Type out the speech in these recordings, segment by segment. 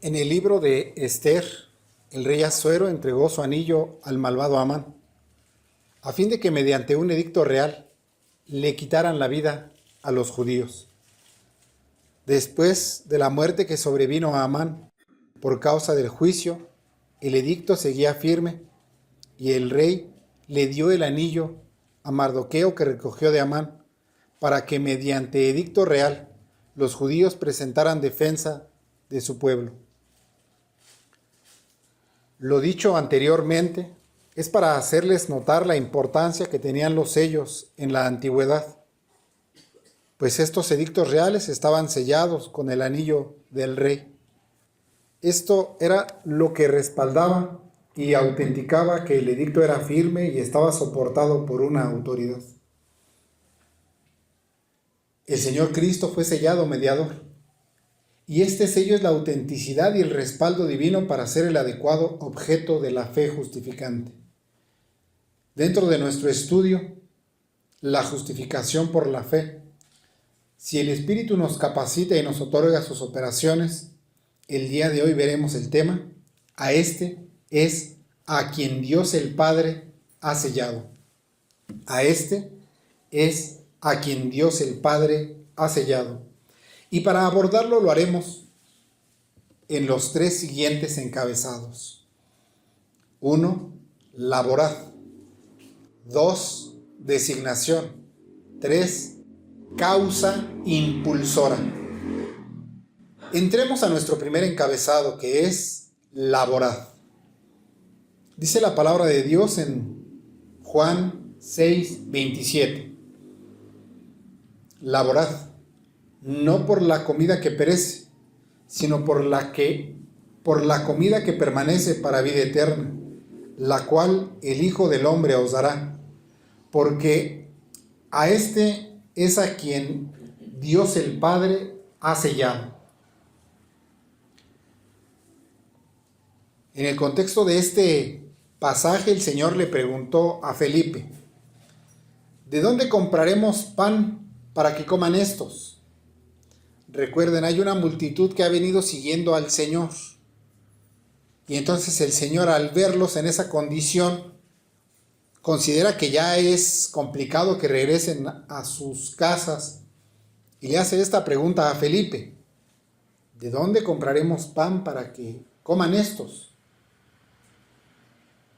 En el libro de Esther, el rey Asuero entregó su anillo al malvado Amán, a fin de que mediante un edicto real le quitaran la vida a los judíos. Después de la muerte que sobrevino a Amán por causa del juicio, el edicto seguía firme y el rey le dio el anillo a Mardoqueo que recogió de Amán, para que mediante edicto real los judíos presentaran defensa de su pueblo. Lo dicho anteriormente es para hacerles notar la importancia que tenían los sellos en la antigüedad, pues estos edictos reales estaban sellados con el anillo del rey. Esto era lo que respaldaba y autenticaba que el edicto era firme y estaba soportado por una autoridad. El Señor Cristo fue sellado mediador, y este sello es la autenticidad y el respaldo divino para ser el adecuado objeto de la fe justificante. Dentro de nuestro estudio, la justificación por la fe, si el Espíritu nos capacita y nos otorga sus operaciones, el día de hoy veremos el tema: a este es a quien Dios el Padre ha sellado. A este es a quien Dios el Padre ha sellado. Y para abordarlo lo haremos en los tres siguientes encabezados. 1. Laborad. 2. Designación. 3. Causa impulsora. Entremos a nuestro primer encabezado, que es laborad. Dice la palabra de Dios en Juan 6:27. Laborad, no por la comida que perece, sino por la comida que permanece para vida eterna, la cual el Hijo del Hombre os dará, porque a este es a quien Dios el Padre ha sellado. En el contexto de este pasaje, el Señor le preguntó a Felipe: ¿de dónde compraremos pan para que coman estos? Recuerden, hay una multitud que ha venido siguiendo al Señor. Y entonces el Señor, al verlos en esa condición, considera que ya es complicado que regresen a sus casas y le hace esta pregunta a Felipe: ¿de dónde compraremos pan para que coman estos?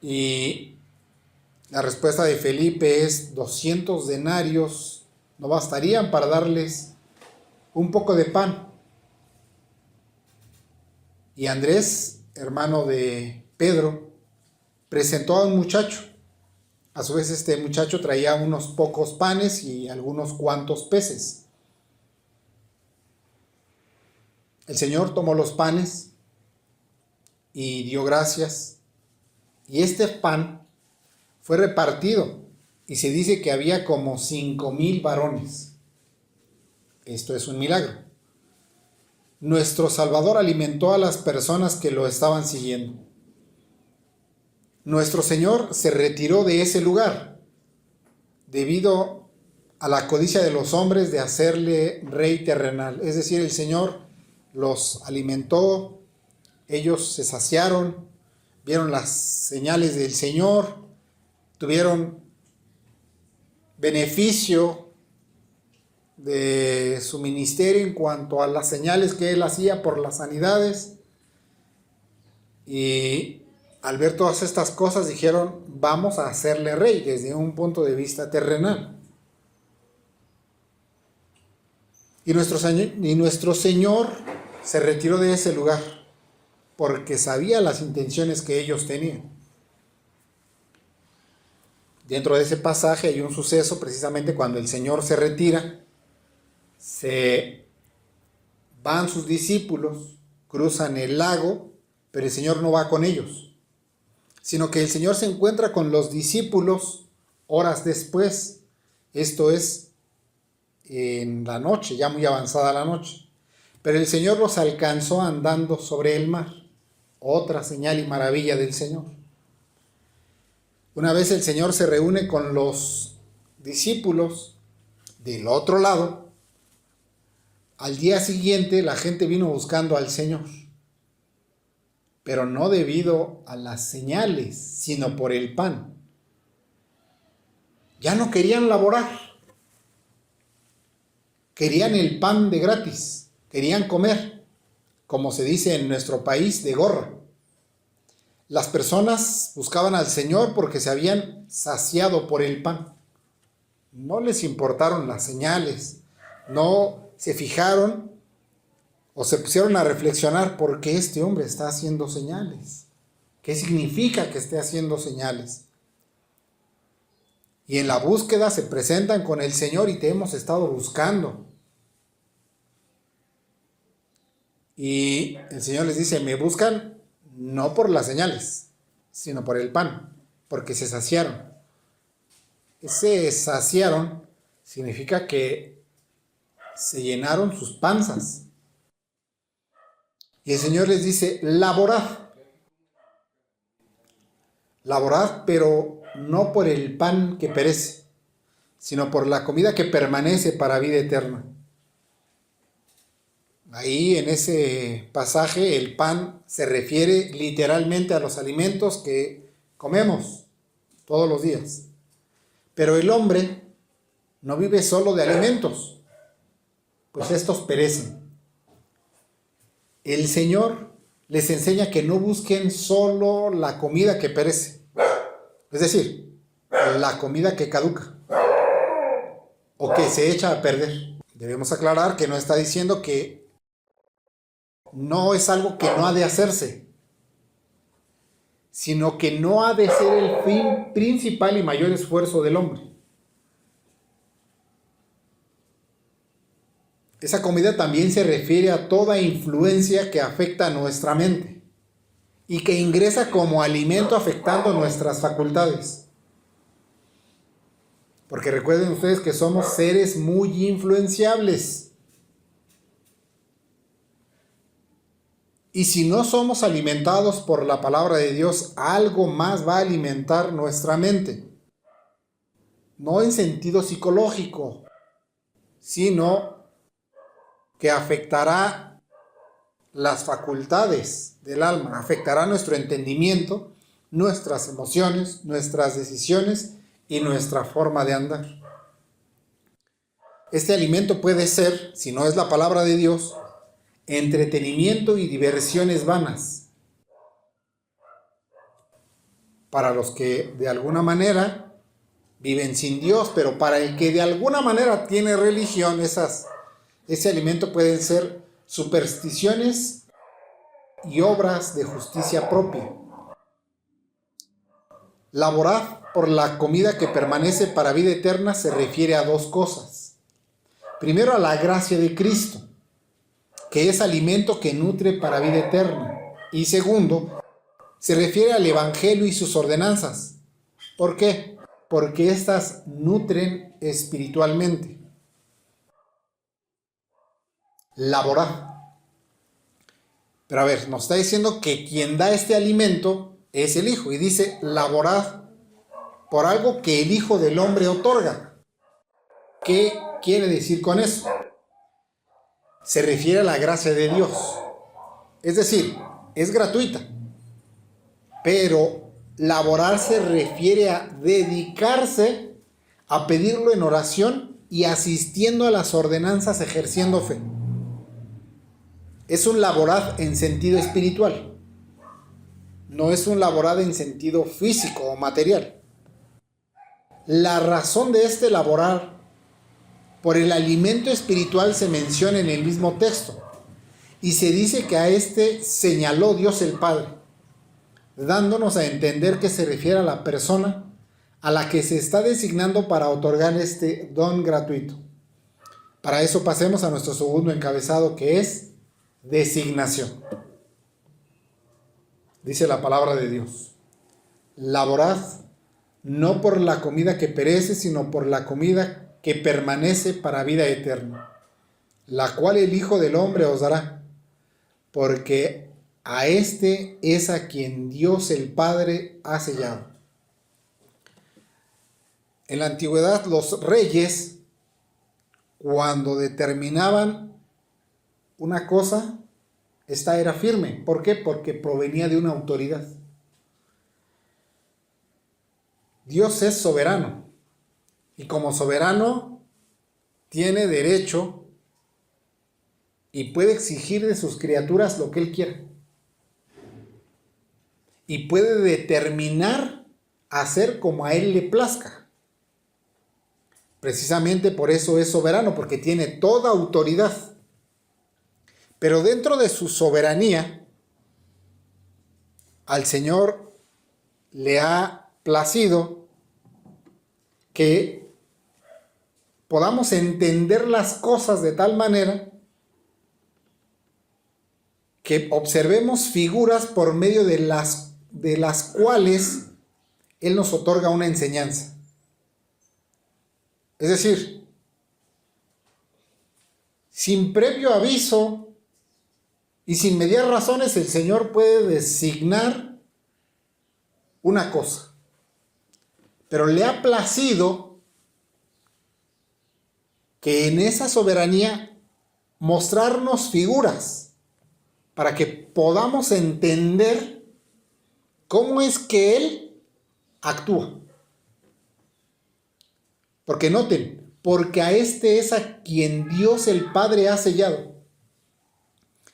Y la respuesta de Felipe es: 200 denarios no bastarían para darles un poco de pan. Y Andrés, hermano de Pedro, presentó a un muchacho. A su vez, este muchacho traía unos pocos panes y algunos cuantos peces. El Señor tomó los panes y dio gracias, y este pan fue repartido, y se dice que había como 5,000 varones. Esto es un milagro. Nuestro Salvador alimentó a las personas que lo estaban siguiendo. Nuestro Señor se retiró de ese lugar debido a la codicia de los hombres de hacerle rey terrenal. Es decir, el Señor los alimentó, ellos se saciaron, vieron las señales del Señor, tuvieron beneficio de su ministerio en cuanto a las señales que él hacía por las sanidades, y al ver todas estas cosas dijeron: vamos a hacerle rey desde un punto de vista terrenal. Y nuestro Señor se retiró de ese lugar porque sabía las intenciones que ellos tenían. Dentro de ese pasaje hay un suceso precisamente cuando el Señor se retira. Se van sus discípulos, cruzan el lago, pero el Señor no va con ellos, sino que el Señor se encuentra con los discípulos horas después. Esto es en la noche, ya muy avanzada la noche. Pero el Señor los alcanzó andando sobre el mar. Otra señal y maravilla del Señor. Una vez el Señor se reúne con los discípulos del otro lado. Al día siguiente la gente vino buscando al Señor. pero no debido a las señales, sino por el pan. Ya no querían laborar, querían el pan de gratis, querían comer, como se dice en nuestro país, de gorra. Las personas buscaban al Señor porque se habían saciado por el pan. No les importaron las señales, no se fijaron o se pusieron a reflexionar por qué este hombre está haciendo señales. ¿Qué significa que esté haciendo señales? Y en la búsqueda se presentan con el Señor y te hemos estado buscando. Y el Señor les dice, me buscan no por las señales, sino por el pan, porque se saciaron. Ese saciaron significa que se llenaron sus panzas. Y el Señor les dice, laborad. Laborad, pero no por el pan que perece, sino por la comida que permanece para vida eterna. Ahí en ese pasaje el pan se refiere literalmente a los alimentos que comemos todos los días. Pero el hombre no vive solo de alimentos, pues estos perecen. El Señor les enseña que no busquen solo la comida que perece, es decir, la comida que caduca o que se echa a perder. Debemos aclarar que no está diciendo que no es algo que no ha de hacerse, sino que no ha de ser el fin principal y mayor esfuerzo del hombre. Esa comida también se refiere a toda influencia que afecta a nuestra mente y que ingresa como alimento afectando nuestras facultades. Porque recuerden ustedes que somos seres muy influenciables. Y si no somos alimentados por la palabra de Dios, algo más va a alimentar nuestra mente. No en sentido psicológico, sino que afectará las facultades del alma, afectará nuestro entendimiento, nuestras emociones, nuestras decisiones y nuestra forma de andar. Este alimento puede ser, si no es la palabra de Dios, entretenimiento y diversiones vanas. Para los que de alguna manera viven sin Dios, pero para el que de alguna manera tiene religión, ese alimento pueden ser supersticiones y obras de justicia propia. Laborad por la comida que permanece para vida eterna se refiere a dos cosas. Primero, a la gracia de Cristo, que es alimento que nutre para vida eterna. Y segundo, se refiere al Evangelio y sus ordenanzas. ¿Por qué? Porque éstas nutren espiritualmente. Laborad. Pero a ver, nos está diciendo que quien da este alimento es el Hijo. Y dice, laborad por algo que el Hijo del Hombre otorga. ¿Qué quiere decir con eso? Se refiere a la gracia de Dios. Es decir, es gratuita. Pero laborar se refiere a dedicarse a pedirlo en oración y asistiendo a las ordenanzas ejerciendo fe. Es un laborad en sentido espiritual. No es un laborad en sentido físico o material. La razón de este laborar por el alimento espiritual se menciona en el mismo texto. Y se dice que a este señaló Dios el Padre, dándonos a entender que se refiere a la persona a la que se está designando para otorgar este don gratuito. Para eso pasemos a nuestro segundo encabezado, que es designación. Dice la palabra de Dios: laborad no por la comida que perece, sino por la comida que permanece para vida eterna, la cual el Hijo del Hombre os dará, porque a este es a quien Dios el Padre ha sellado. En la antigüedad, los reyes, cuando determinaban una cosa, esta era firme. ¿Por qué? Porque provenía de una autoridad. Dios es soberano y como soberano tiene derecho y puede exigir de sus criaturas lo que Él quiera. Y puede determinar hacer como a Él le plazca. Precisamente por eso es soberano, porque tiene toda autoridad. Pero dentro de su soberanía, al Señor le ha placido que podamos entender las cosas de tal manera que observemos figuras por medio de las cuales Él nos otorga una enseñanza. Es decir, sin previo aviso y sin mediar razones, el Señor puede designar una cosa. Pero le ha placido que en esa soberanía mostrarnos figuras para que podamos entender cómo es que Él actúa. Porque noten, porque a este es a quien Dios el Padre ha sellado.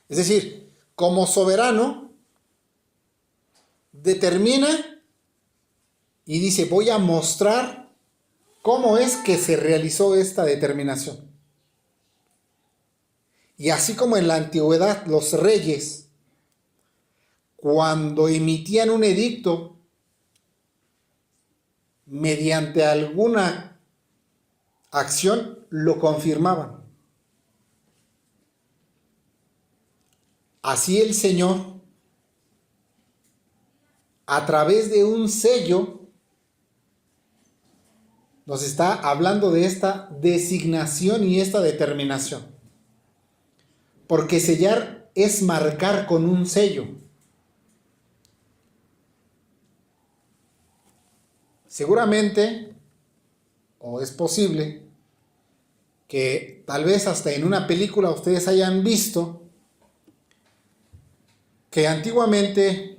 Es decir, como soberano, determina y dice, voy a mostrar cómo es que se realizó esta determinación. Y así como en la antigüedad los reyes, cuando emitían un edicto mediante alguna acción, lo confirmaban. Así el Señor, a través de un sello, nos está hablando de esta designación y esta determinación. Porque sellar es marcar con un sello. Seguramente, o es posible, que tal vez hasta en una película ustedes hayan visto que antiguamente,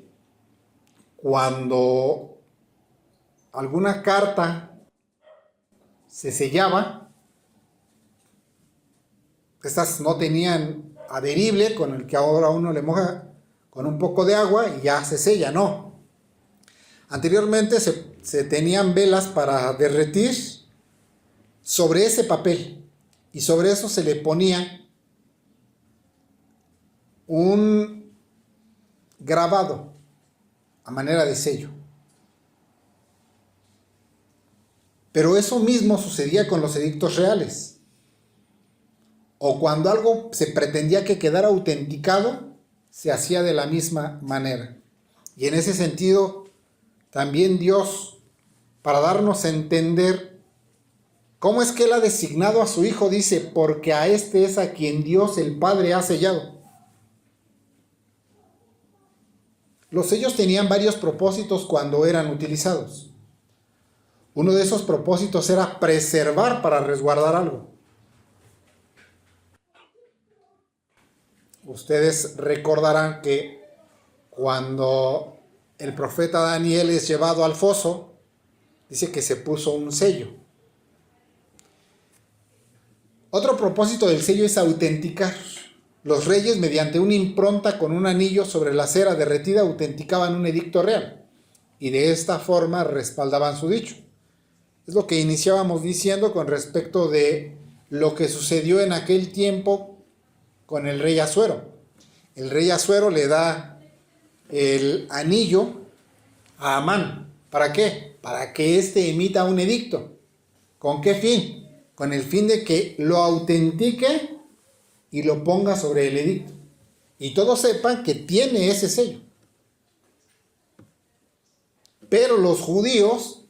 cuando alguna carta se sellaba, estas no tenían adherible con el que ahora uno le moja con un poco de agua y ya se sella, no. Anteriormente se tenían velas para derretir sobre ese papel y sobre eso se le ponía un grabado a manera de sello. Pero eso mismo sucedía con los edictos reales. O cuando algo se pretendía que quedara autenticado, se hacía de la misma manera. Y en ese sentido, también Dios, para darnos a entender cómo es que Él ha designado a su Hijo, dice, porque a este es a quien Dios el Padre ha sellado. Los sellos tenían varios propósitos cuando eran utilizados. Uno de esos propósitos era preservar para resguardar algo. Ustedes recordarán que cuando el profeta Daniel es llevado al foso, dice que se puso un sello. Otro propósito del sello es autenticar. Los reyes, mediante una impronta con un anillo sobre la cera derretida, autenticaban un edicto real y de esta forma respaldaban su dicho. Es lo que iniciábamos diciendo con respecto de lo que sucedió en aquel tiempo con el rey Asuero. El rey Asuero le da el anillo a Amán. ¿Para qué? Para que éste emita un edicto. ¿Con qué fin? Con el fin de que lo autentique y lo ponga sobre el edicto. Y todos sepan que tiene ese sello. Pero los judíos,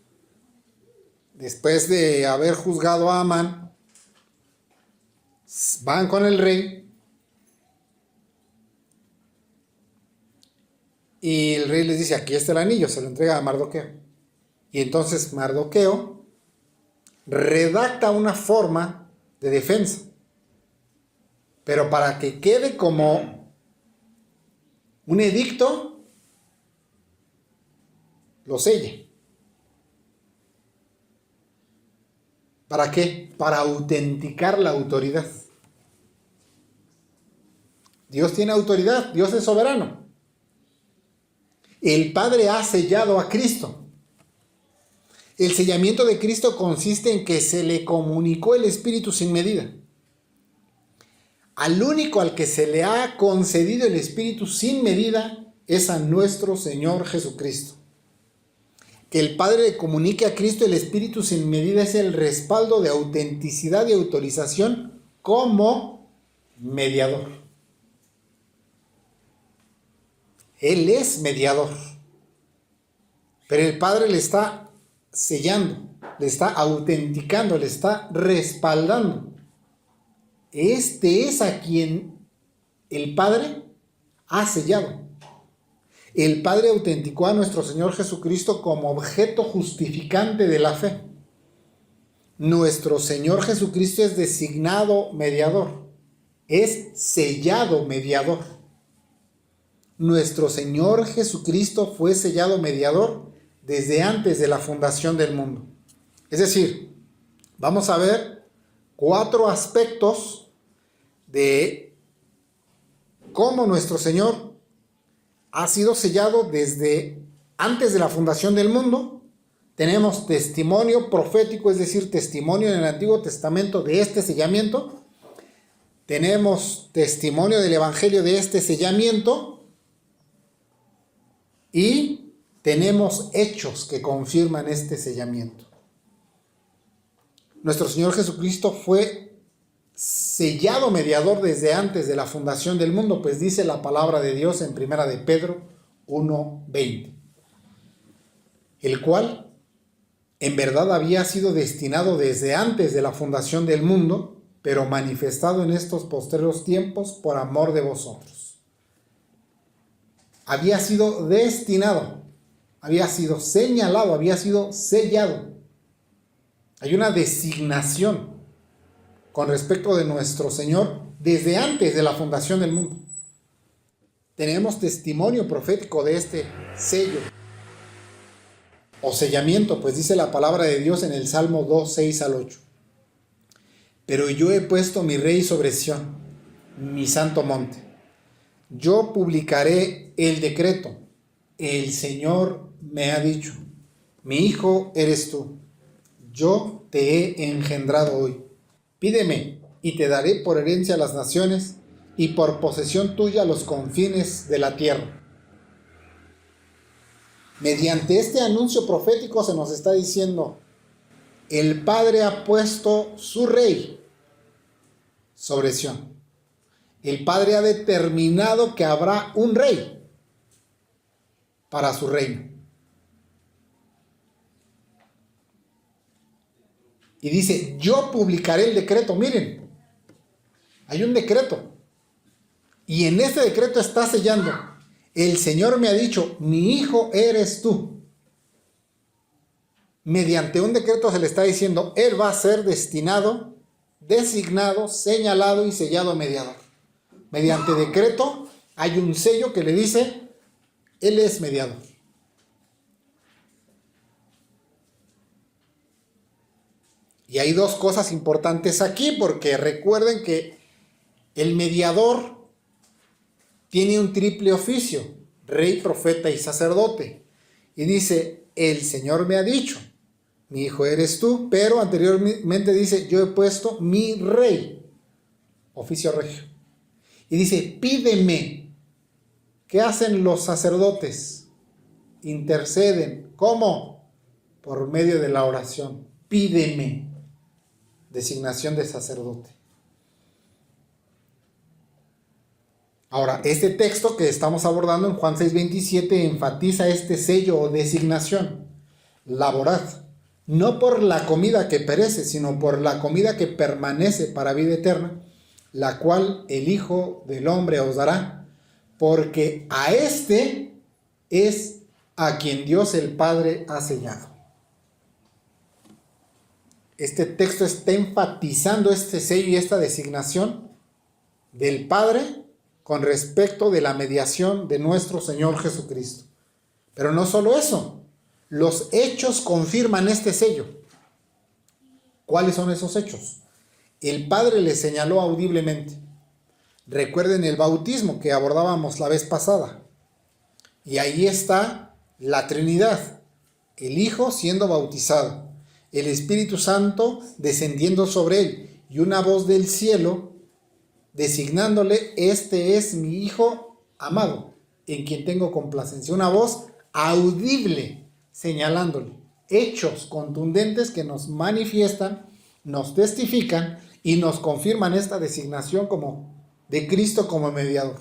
después de haber juzgado a Amán, van con el rey y el rey les dice, aquí está el anillo, se lo entrega a Mardoqueo. Y entonces Mardoqueo redacta una forma de defensa, pero para que quede como Un edicto lo sella. ¿Para qué? Para autenticar la autoridad. Dios tiene autoridad, Dios es soberano. El Padre ha sellado a Cristo. El sellamiento de Cristo consiste en que se le comunicó el Espíritu sin medida. Al único al que se le ha concedido el Espíritu sin medida es a nuestro Señor Jesucristo. Que el Padre le comunique a Cristo el Espíritu sin medida es el respaldo de autenticidad y autorización como mediador. Él es mediador, pero el Padre le está sellando, le está autenticando, le está respaldando. Este es a quien el Padre ha sellado. El Padre autenticó a nuestro Señor Jesucristo como objeto justificante de la fe. Nuestro Señor Jesucristo es designado mediador, es sellado mediador. Nuestro Señor Jesucristo fue sellado mediador desde antes de la fundación del mundo. Es decir, vamos a ver 4 aspectos de cómo nuestro Señor ha sido sellado desde antes de la fundación del mundo. Tenemos testimonio profético, es decir, testimonio en el Antiguo Testamento de este sellamiento. Tenemos testimonio del Evangelio de este sellamiento. Y tenemos hechos que confirman este sellamiento. Nuestro Señor Jesucristo fue sellado mediador desde antes de la fundación del mundo, pues dice la palabra de Dios en 1 de Pedro 1:20, el cual en verdad había sido destinado desde antes de la fundación del mundo, pero manifestado en estos postreros tiempos por amor de vosotros. Había sido destinado, había sido señalado, había sido sellado. Hay una designación con respecto de nuestro Señor desde antes de la fundación del mundo. Tenemos testimonio profético de este sello o sellamiento, pues dice la palabra de Dios en el Salmo 2, 6 al 8. Pero yo he puesto mi rey sobre Sión, mi santo monte. Yo publicaré el decreto. El Señor me ha dicho, mi hijo eres tú. Yo te he engendrado hoy. Pídeme y te daré por herencia a las naciones y por posesión tuya los confines de la tierra. Mediante este anuncio profético se nos está diciendo, el Padre ha puesto su rey sobre Sión. El Padre ha determinado que habrá un rey para su reino. Y dice, yo publicaré el decreto. Miren, hay un decreto. Y en ese decreto está sellando, el Señor me ha dicho, mi hijo eres tú. Mediante un decreto se le está diciendo, él va a ser destinado, designado, señalado y sellado mediador. Mediante decreto hay un sello que le dice, él es mediador. Y hay dos cosas importantes aquí, porque recuerden que el mediador tiene un triple oficio, rey, profeta y sacerdote. Y dice, el Señor me ha dicho, mi hijo eres tú, pero anteriormente dice, yo he puesto mi rey, oficio regio. Y dice, pídeme. ¿Qué hacen los sacerdotes? Interceden. ¿Cómo? Por medio de la oración. Pídeme. Designación de sacerdote. Ahora, este texto que estamos abordando en Juan 6:27 enfatiza este sello o designación. Laborad, no por la comida que perece, sino por la comida que permanece para vida eterna, la cual el Hijo del Hombre os dará, porque a este es a quien Dios el Padre ha sellado. Este texto está enfatizando este sello y esta designación del Padre con respecto de la mediación de nuestro Señor Jesucristo. Pero no solo eso, los hechos confirman este sello. ¿Cuáles son esos hechos? El Padre le señaló audiblemente. Recuerden el bautismo que abordábamos la vez pasada. Y ahí está la Trinidad, el Hijo siendo bautizado, el Espíritu Santo descendiendo sobre él y una voz del cielo designándole: este es mi Hijo amado, en quien tengo complacencia. Una voz audible señalándole. Hechos contundentes que nos manifiestan, nos testifican y nos confirman esta designación de Cristo como mediador.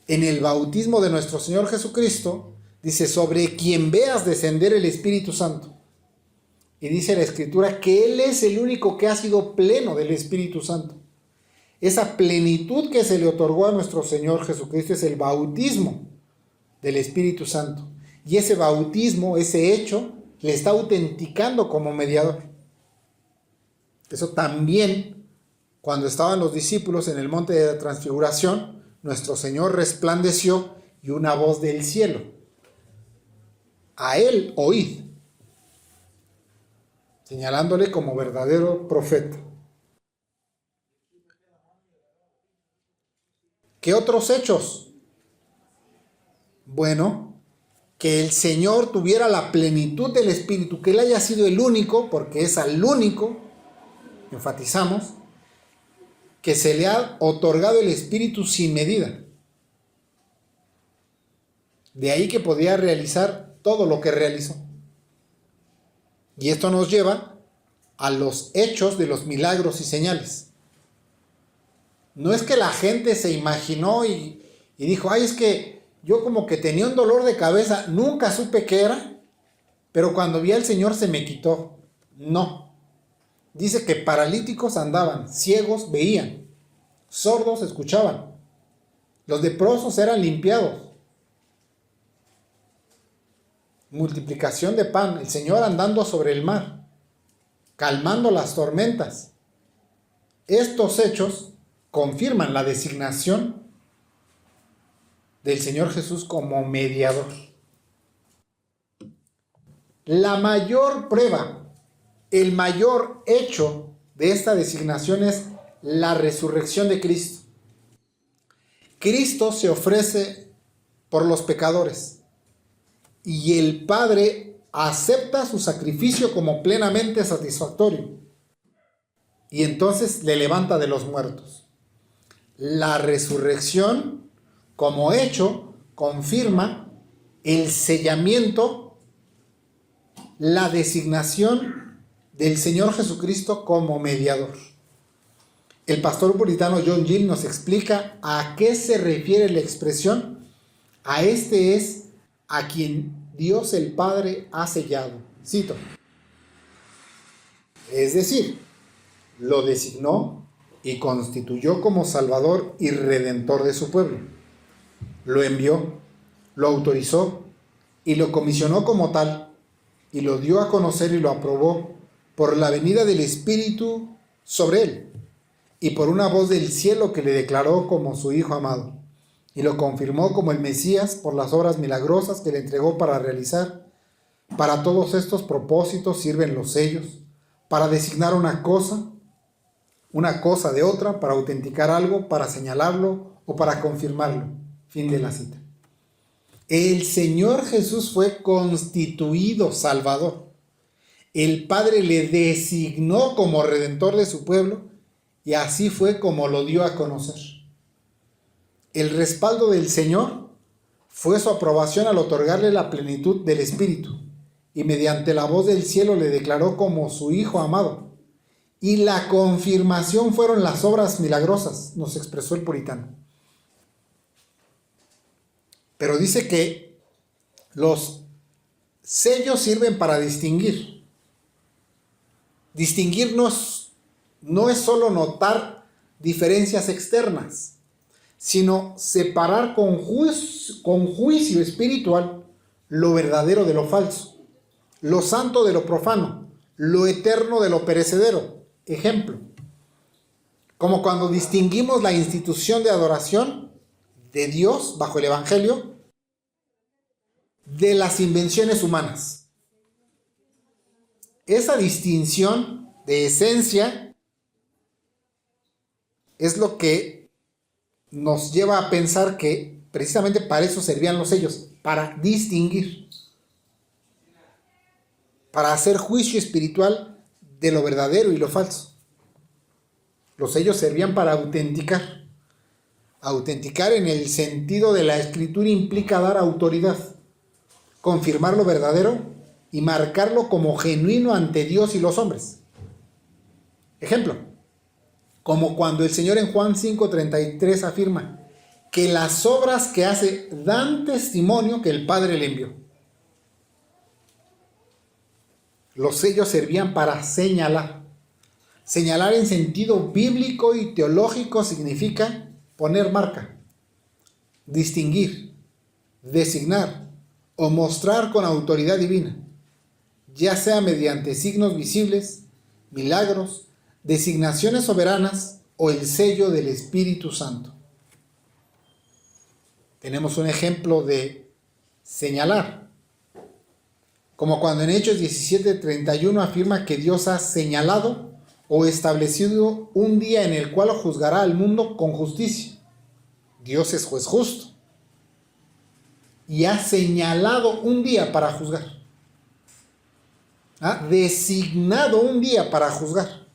En el bautismo de nuestro Señor Jesucristo, dice: sobre quien veas descender el Espíritu Santo. Y dice la Escritura que Él es el único que ha sido pleno del Espíritu Santo. Esa plenitud que se le otorgó a nuestro Señor Jesucristo es el bautismo del Espíritu Santo. Y ese bautismo, ese hecho, le está autenticando como mediador. Eso también, cuando estaban los discípulos en el monte de la Transfiguración, nuestro Señor resplandeció y una voz del cielo: a Él oíd, señalándole como verdadero profeta. ¿Qué otros hechos? Bueno, que el Señor tuviera la plenitud del Espíritu, que Él haya sido el único, porque es al único, enfatizamos, que se le ha otorgado el Espíritu sin medida. De ahí que podía realizar todo lo que realizó. Y esto nos lleva a los hechos de los milagros y señales. No es que la gente se imaginó y dijo: ay, es que yo como que tenía un dolor de cabeza, nunca supe qué era, pero cuando vi al Señor se me quitó. No. Dice que paralíticos andaban, ciegos veían, sordos escuchaban, los leprosos eran limpiados. Multiplicación de pan, el Señor andando sobre el mar, calmando las tormentas. Estos hechos confirman la designación del Señor Jesús como mediador. La mayor prueba, el mayor hecho de esta designación es la resurrección de Cristo. Cristo se ofrece por los pecadores y el Padre acepta su sacrificio como plenamente satisfactorio y entonces le levanta de los muertos. La resurrección como hecho confirma el sellamiento, la designación del Señor Jesucristo como mediador. El pastor puritano John Gill nos explica a qué se refiere la expresión: a este es a quien Dios el Padre ha sellado. Cito: es decir, lo designó y constituyó como Salvador y Redentor de su pueblo. Lo envió, lo autorizó y lo comisionó como tal, y lo dio a conocer y lo aprobó por la venida del Espíritu sobre él, y por una voz del cielo que le declaró como su Hijo amado, y lo confirmó como el Mesías por las obras milagrosas que le entregó para realizar. Para todos estos propósitos sirven los sellos, para designar una cosa de otra, para autenticar algo, para señalarlo o para confirmarlo. Fin de la cita. El Señor Jesús fue constituido Salvador. El Padre le designó como Redentor de su pueblo y así fue como lo dio a conocer. El respaldo del Señor fue su aprobación al otorgarle la plenitud del Espíritu y mediante la voz del cielo le declaró como su Hijo amado. Y la confirmación fueron las obras milagrosas, nos expresó el puritano. Pero dice que los sellos sirven para distinguir. Distinguir no es solo notar diferencias externas, sino separar con juicio espiritual lo verdadero de lo falso, lo santo de lo profano, lo eterno de lo perecedero. Ejemplo, Como cuando distinguimos la institución de adoración de Dios bajo el Evangelio de las invenciones humanas. Esa distinción de esencia es lo que nos lleva a pensar que precisamente para eso servían los sellos, para distinguir, para hacer juicio espiritual de lo verdadero y lo falso. Los sellos servían para autenticar. Autenticar en el sentido de la escritura implica dar autoridad, confirmar lo verdadero y marcarlo como genuino ante Dios y los hombres. Ejemplo, como cuando el Señor en Juan 5:33 afirma que las obras que hace dan testimonio que el Padre le envió. Los sellos servían para señalar. Señalar en sentido bíblico y teológico significa poner marca, distinguir, designar o mostrar con autoridad divina, ya sea mediante signos visibles, milagros, designaciones soberanas o el sello del Espíritu Santo. Tenemos un ejemplo de señalar, como cuando en Hechos 17:31 afirma que Dios ha señalado o establecido un día en el cual juzgará al mundo con justicia. Dios es juez justo y ha señalado un día para juzgar. Ha designado un día para juzgar.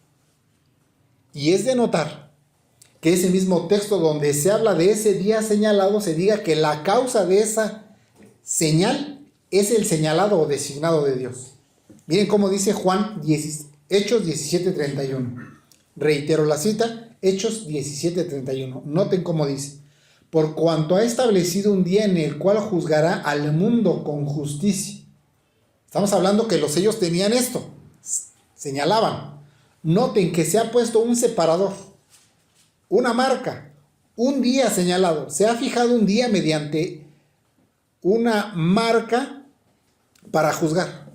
Y es de notar que ese mismo texto donde se habla de ese día señalado, se diga que la causa de esa señal es el señalado o designado de Dios. Miren cómo dice Hechos 17:31. Reitero la cita, Hechos 17:31. Noten cómo dice: por cuanto ha establecido un día en el cual juzgará al mundo con justicia. Estamos hablando que los sellos tenían esto, señalaban. Noten que se ha puesto un separador, una marca, un día señalado. Se ha fijado un día mediante una marca para juzgar.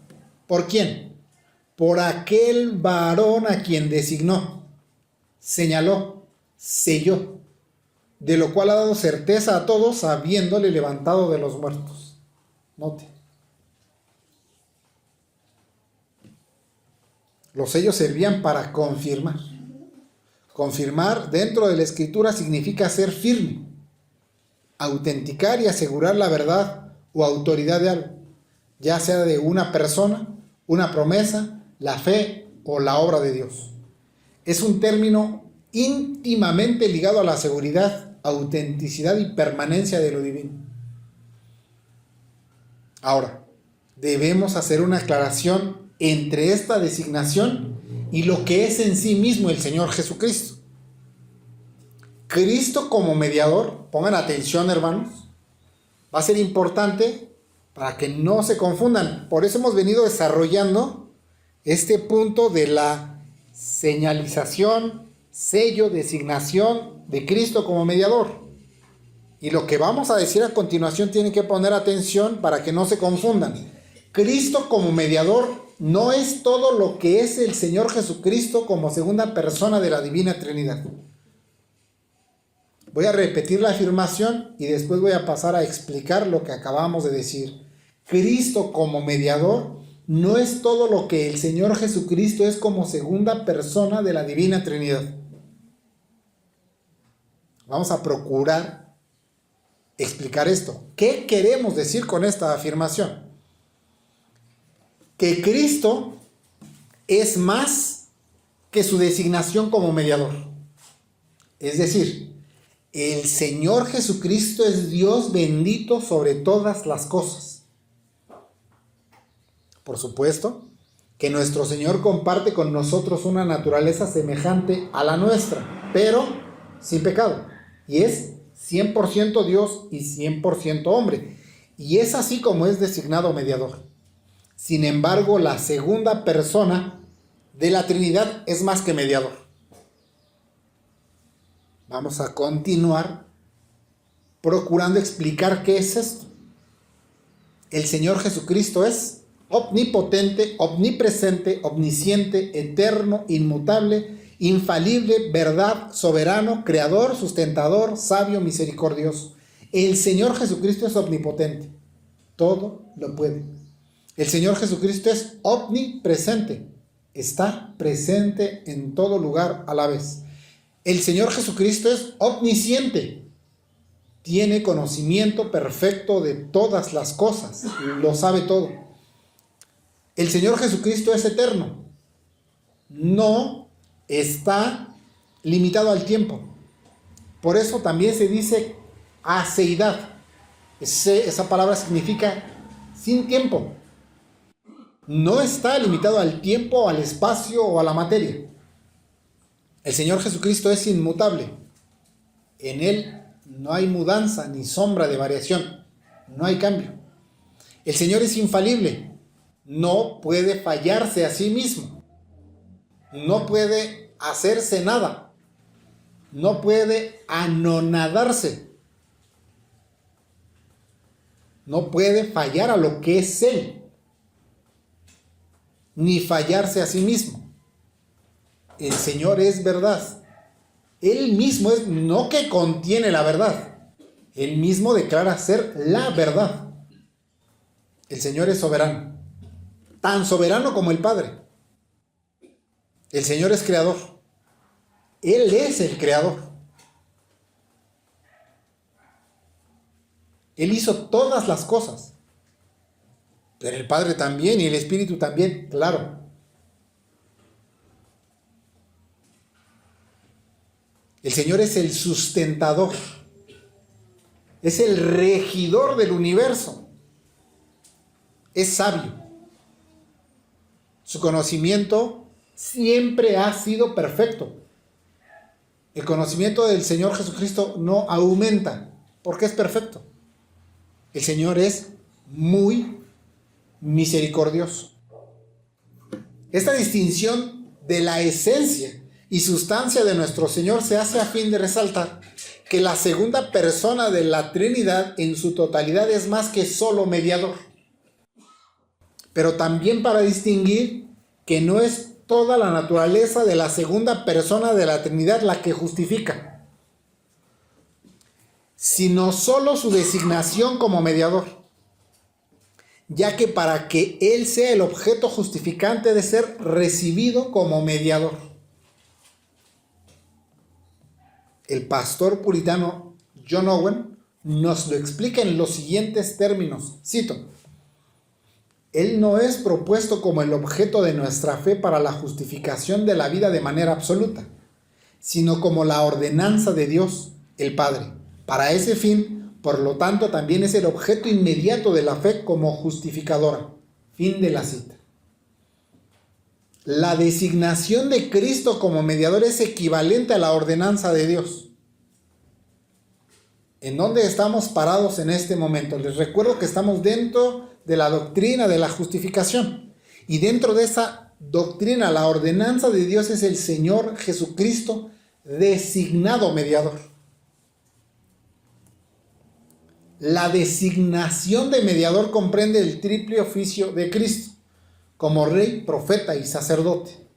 ¿Por quién? Por aquel varón a quien designó, señaló, selló, de lo cual ha dado certeza a todos, habiéndole levantado de los muertos. Note. Los sellos servían para confirmar. Confirmar dentro de la Escritura significa ser firme, autenticar y asegurar la verdad o autoridad de algo, ya sea de una persona, una promesa, la fe o la obra de Dios. Es un término íntimamente ligado a la seguridad, autenticidad y permanencia de lo divino. Ahora, debemos hacer una aclaración entre esta designación y lo que es en sí mismo el Señor Jesucristo. Cristo como mediador, pongan atención hermanos, va a ser importante para que no se confundan. Por eso hemos venido desarrollando este punto de la señalización, sello, designación de Cristo como mediador. Y lo que vamos a decir a continuación tienen que poner atención para que no se confundan. Cristo como mediador no es todo lo que es el Señor Jesucristo como segunda persona de la Divina Trinidad. Voy a repetir la afirmación y después voy a pasar a explicar lo que acabamos de decir. Cristo como mediador no es todo lo que el Señor Jesucristo es como segunda persona de la Divina Trinidad. Vamos a procurar explicar esto. ¿Qué queremos decir con esta afirmación? Que Cristo es más que su designación como mediador. Es decir, el Señor Jesucristo es Dios bendito sobre todas las cosas. Por supuesto que nuestro Señor comparte con nosotros una naturaleza semejante a la nuestra, pero sin pecado. Y es 100% Dios y 100% hombre. Y es así como es designado mediador. Sin embargo, la segunda persona de la Trinidad es más que mediador. Vamos a continuar procurando explicar qué es esto. El Señor Jesucristo es omnipotente, omnipresente, omnisciente, eterno, inmutable infalible, verdad, soberano, creador, sustentador, sabio, misericordioso. El Señor Jesucristo es omnipotente. Todo lo puede. El Señor Jesucristo es omnipresente. Está presente en todo lugar a la vez. El Señor Jesucristo es omnisciente. Tiene conocimiento perfecto de todas las cosas. Lo sabe todo. El Señor Jesucristo es eterno. No está limitado al tiempo. Por eso también se dice aceidad. Esa palabra significa sin tiempo. No está limitado al tiempo, al espacio o a la materia. El Señor Jesucristo es inmutable. En Él no hay mudanza ni sombra de variación. No hay cambio. El Señor es infalible. No puede fallarse a sí mismo. No puede hacerse nada. No puede anonadarse. No puede fallar a lo que es Él. Ni fallarse a sí mismo. El Señor es verdad. Él mismo es, no que contiene la verdad. Él mismo declara ser la verdad. El Señor es soberano. Tan soberano como el Padre. El Señor es creador. Él es el creador. Él hizo todas las cosas. Pero el Padre también y el Espíritu también, claro. El Señor es el sustentador. Es el regidor del universo. Es sabio. Su conocimiento siempre ha sido perfecto. El conocimiento del Señor Jesucristo no aumenta porque es perfecto. El Señor es muy misericordioso. Esta distinción de la esencia y sustancia de nuestro Señor se hace a fin de resaltar que la segunda persona de la Trinidad en su totalidad es más que solo mediador, pero también para distinguir que no es toda la naturaleza de la segunda persona de la Trinidad la que justifica, sino solo su designación como mediador, ya que para que Él sea el objeto justificante de ser recibido como mediador. El pastor puritano John Owen nos lo explica en los siguientes términos. Cito: Él no es propuesto como el objeto de nuestra fe para la justificación de la vida de manera absoluta, sino como la ordenanza de Dios, el Padre. Para ese fin, por lo tanto, también es el objeto inmediato de la fe como justificadora. Fin de la cita. La designación de Cristo como mediador es equivalente a la ordenanza de Dios. ¿En dónde estamos parados en este momento? Les recuerdo que estamos dentro de la doctrina de la justificación. Y dentro de esa doctrina, la ordenanza de Dios es el Señor Jesucristo designado mediador. La designación de mediador comprende el triple oficio de Cristo, como rey, profeta y sacerdote.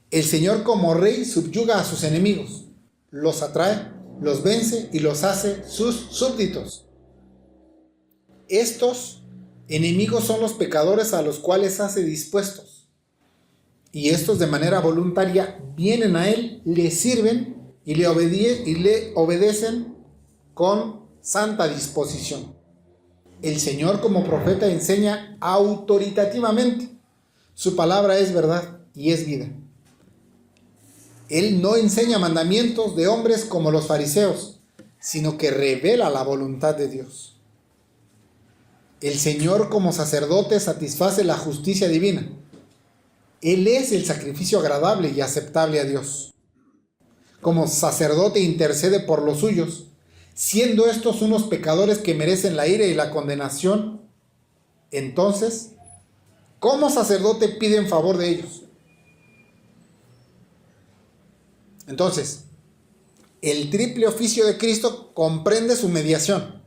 El Señor como rey subyuga a sus enemigos, los atrae, los vence y los hace sus súbditos. Estos enemigos son los pecadores a los cuales hace dispuestos. Y estos de manera voluntaria vienen a Él, le sirven y le obedecen con santa disposición. El Señor como profeta enseña autoritativamente. Su palabra es verdad y es vida. Él no enseña mandamientos de hombres como los fariseos, sino que revela la voluntad de Dios. El Señor como sacerdote satisface la justicia divina. Él es el sacrificio agradable y aceptable a Dios. Como sacerdote intercede por los suyos, siendo estos unos pecadores que merecen la ira y la condenación. Entonces, como sacerdote pide en favor de ellos. Entonces, el triple oficio de Cristo comprende su mediación.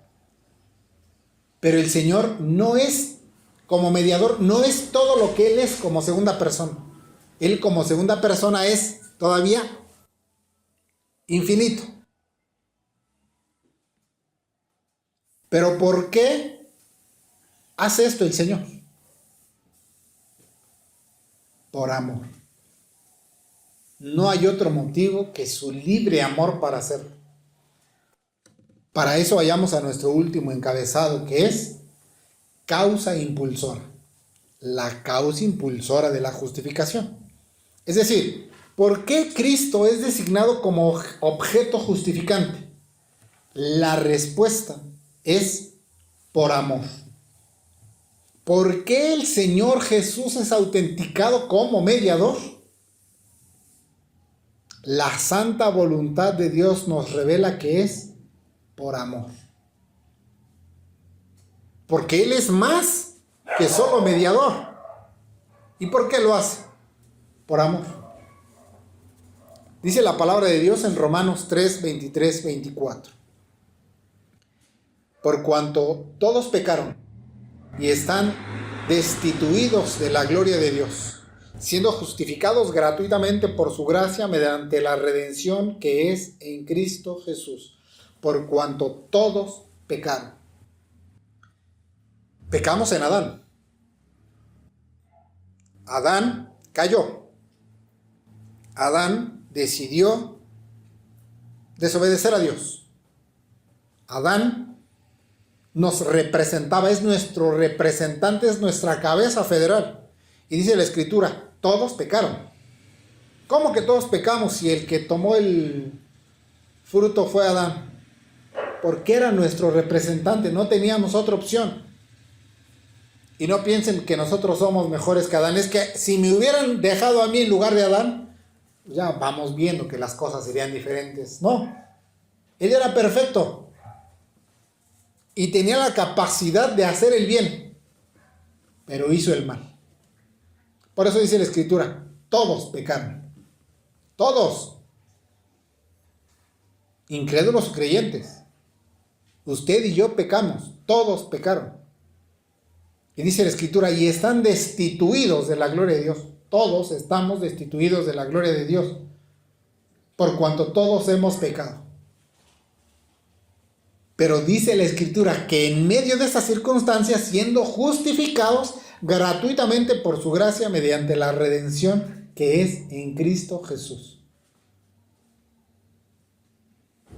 Pero el Señor no es, como mediador, no es todo lo que Él es como segunda persona. Él como segunda persona es todavía infinito. Pero ¿por qué hace esto el Señor? Por amor. No hay otro motivo que su libre amor para hacerlo. Para eso vayamos a nuestro último encabezado, que es causa impulsora. La causa impulsora de la justificación. Es decir, ¿por qué Cristo es designado como objeto justificante? La respuesta es por amor. ¿Por qué el Señor Jesús es autenticado como mediador? La santa voluntad de Dios nos revela que es por amor. Porque Él es más que solo mediador. ¿Y por qué lo hace? Por amor. Dice la palabra de Dios en Romanos 3, 23, 24. Por cuanto todos pecaron y están destituidos de la gloria de Dios, siendo justificados gratuitamente por su gracia mediante la redención que es en Cristo Jesús, por cuanto todos pecaron. Pecamos en Adán. Adán cayó. Adán decidió desobedecer a Dios. Adán nos representaba, es nuestro representante, es nuestra cabeza federal. Y dice la Escritura, todos pecaron. ¿Cómo que todos pecamos si el que tomó el fruto fue Adán? Porque era nuestro representante, no teníamos otra opción. Y no piensen que nosotros somos mejores que Adán. Es que si me hubieran dejado a mí en lugar de Adán, ya vamos viendo que las cosas serían diferentes. No, él era perfecto. Y tenía la capacidad de hacer el bien, pero hizo el mal. Por eso dice la Escritura, todos pecaron. Todos. Incrédulos o creyentes. Usted y yo pecamos. Todos pecaron. Y dice la Escritura, y están destituidos de la gloria de Dios. Todos estamos destituidos de la gloria de Dios, por cuanto todos hemos pecado. Pero dice la Escritura que en medio de esas circunstancias, siendo justificados gratuitamente por su gracia mediante la redención que es en Cristo Jesús.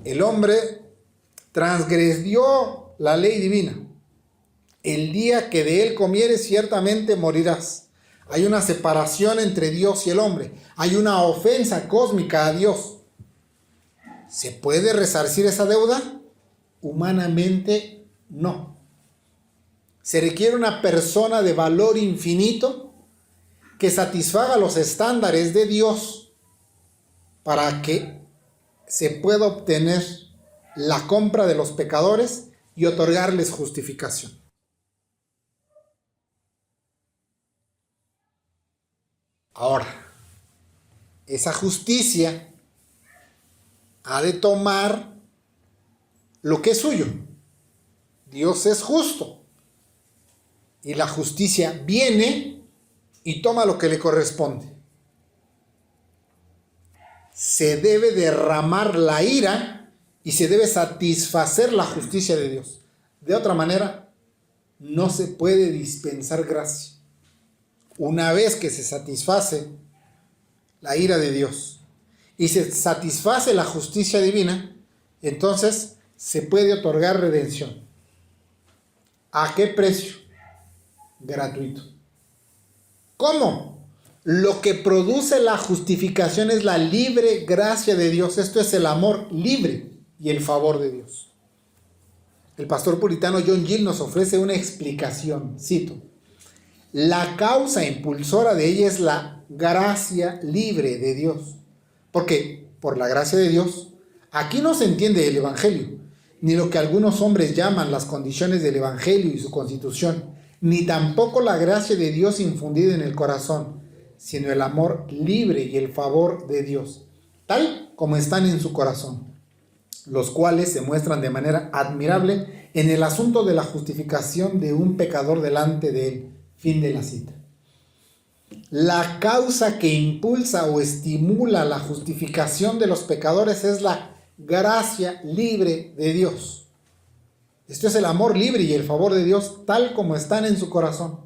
El hombre transgredió la ley divina. El día que de él comieres ciertamente morirás. Hay una separación entre Dios y el hombre. Hay una ofensa cósmica a Dios. ¿Se puede resarcir esa deuda? Humanamente no. Se requiere una persona de valor infinito que satisfaga los estándares de Dios para que se pueda obtener la compra de los pecadores y otorgarles justificación. Ahora, esa justicia ha de tomar lo que es suyo. Dios es justo. Y la justicia viene y toma lo que le corresponde. Se debe derramar la ira y se debe satisfacer la justicia de Dios. De otra manera, no se puede dispensar gracia. Una vez que se satisface la ira de Dios y se satisface la justicia divina, entonces se puede otorgar redención. ¿A qué precio? Gratuito. ¿Cómo? Lo que produce la justificación es la libre gracia de Dios. Esto es el amor libre y el favor de Dios. El pastor puritano John Gill nos ofrece una explicación. Cito: la causa impulsora de ella es la gracia libre de Dios. Porque por la gracia de Dios, aquí no se entiende el Evangelio, ni lo que algunos hombres llaman las condiciones del Evangelio y su constitución, ni tampoco la gracia de Dios infundida en el corazón, sino el amor libre y el favor de Dios, tal como están en su corazón, los cuales se muestran de manera admirable en el asunto de la justificación de un pecador delante de él. Fin de la cita. La causa que impulsa o estimula la justificación de los pecadores es la gracia libre de Dios. Esto es el amor libre y el favor de Dios tal como están en su corazón.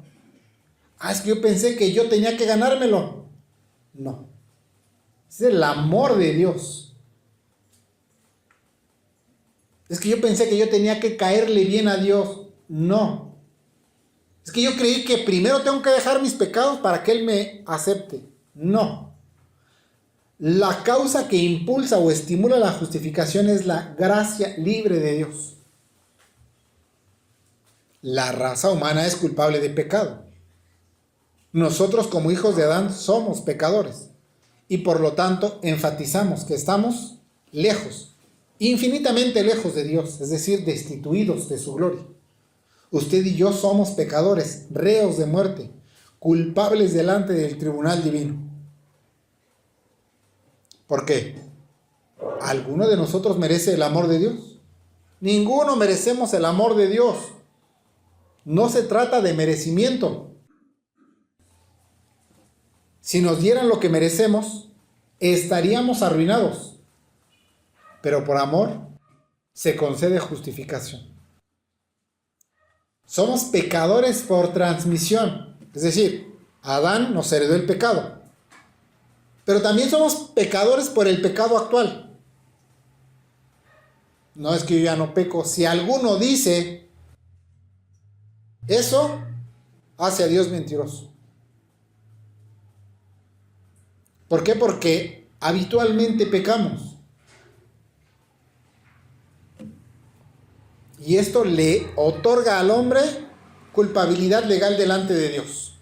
Es que yo pensé que yo tenía que ganármelo. No. Es el amor de Dios. Es que yo pensé que yo tenía que caerle bien a Dios. No. Es que yo creí que primero tengo que dejar mis pecados para que Él me acepte. No. La causa que impulsa o estimula la justificación es la gracia libre de Dios. La raza humana es culpable de pecado. Nosotros como hijos de Adán somos pecadores y por lo tanto enfatizamos que estamos lejos, infinitamente lejos de Dios, es decir, destituidos de su gloria. Usted y yo somos pecadores, reos de muerte, culpables delante del tribunal divino. ¿Por qué? ¿Alguno de nosotros merece el amor de Dios? Ninguno merecemos el amor de Dios. No se trata de merecimiento. Si nos dieran lo que merecemos, estaríamos arruinados. Pero por amor se concede justificación. Somos pecadores por transmisión. Es decir, Adán nos heredó el pecado. Pero también somos pecadores por el pecado actual. No es que yo ya no peco. Si alguno dice eso, hace a Dios mentiroso. ¿Por qué? Porque habitualmente pecamos. Y esto le otorga al hombre culpabilidad legal delante de Dios.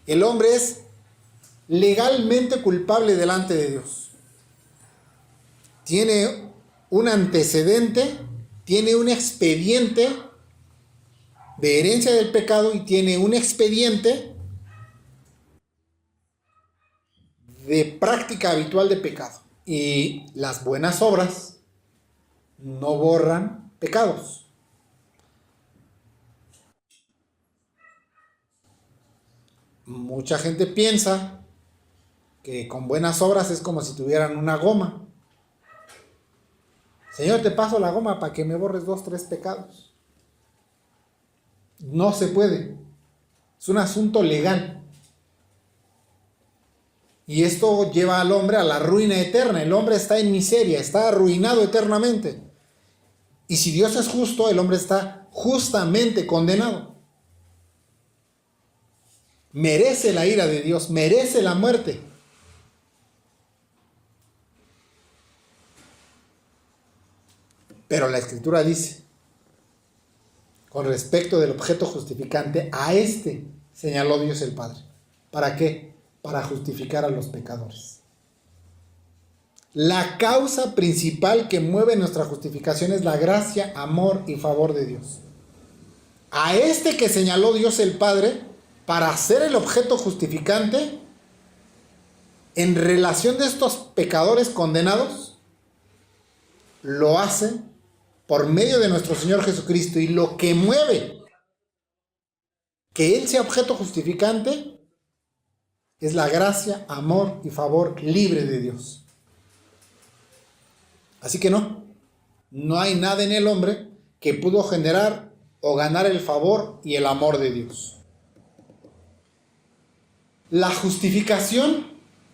El hombre es legalmente culpable delante de Dios. Tiene un antecedente, tiene un expediente de herencia del pecado y tiene un expediente de práctica habitual de pecado. Y las buenas obras no borran pecados. Mucha gente piensa que con buenas obras es como si tuvieran una goma. Señor, te paso la goma para que me borres 2, 3 pecados. No se puede. Es un asunto legal. Y esto lleva al hombre a la ruina eterna. El hombre está en miseria, está arruinado eternamente. Y si Dios es justo, el hombre está justamente condenado. Merece la ira de Dios, merece la muerte. Pero la Escritura dice, con respecto del objeto justificante, a este señaló Dios el Padre. ¿Para qué? Para justificar a los pecadores. La causa principal que mueve nuestra justificación es la gracia, amor y favor de Dios. A este que señaló Dios el Padre para ser el objeto justificante en relación de estos pecadores condenados, lo hace por medio de nuestro Señor Jesucristo. Y lo que mueve que Él sea objeto justificante es la gracia, amor y favor libre de Dios. Así que no hay nada en el hombre que pudo generar o ganar el favor y el amor de Dios. La justificación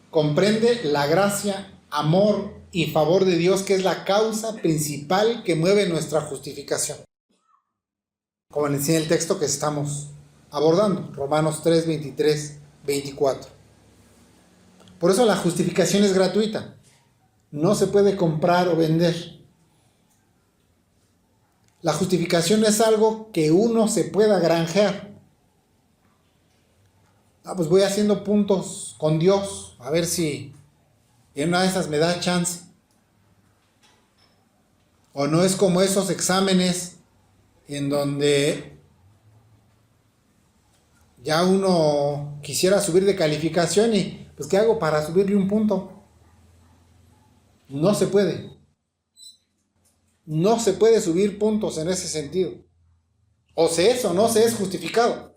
comprende la gracia, amor y favor de Dios, que es la causa principal que mueve nuestra justificación. Como le enseña el texto que estamos abordando, Romanos 3, 23, 24. Por eso la justificación es gratuita. No se puede comprar o vender. La justificación es algo que uno se pueda granjear. Pues voy haciendo puntos con Dios, a ver si en una de esas me da chance. O no es como esos exámenes en donde ya uno quisiera subir de calificación y pues ¿qué hago para subirle un punto? No se puede. No se puede subir puntos en ese sentido. O se es o no se es justificado.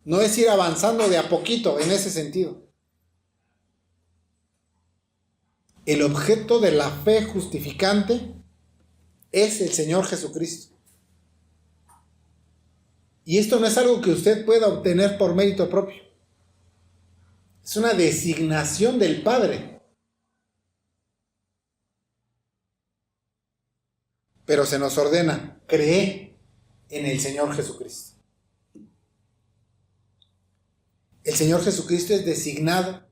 No es ir avanzando de a poquito en ese sentido. El objeto de la fe justificante es el Señor Jesucristo. Y esto no es algo que usted pueda obtener por mérito propio. Es una designación del Padre. Pero se nos ordena, cree en el Señor Jesucristo. El Señor Jesucristo es designado,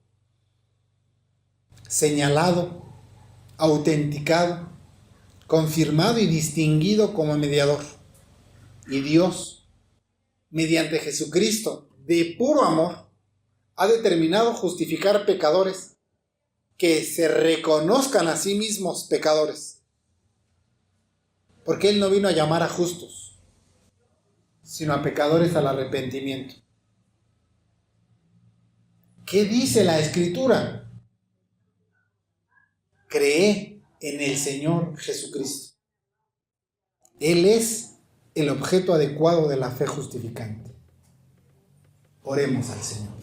señalado, autenticado, confirmado y distinguido como mediador. Y Dios, mediante Jesucristo, de puro amor, ha determinado justificar pecadores que se reconozcan a sí mismos pecadores. Porque Él no vino a llamar a justos, sino a pecadores al arrepentimiento. ¿Qué dice la Escritura? Cree en el Señor Jesucristo. Él es el objeto adecuado de la fe justificante. Oremos al Señor.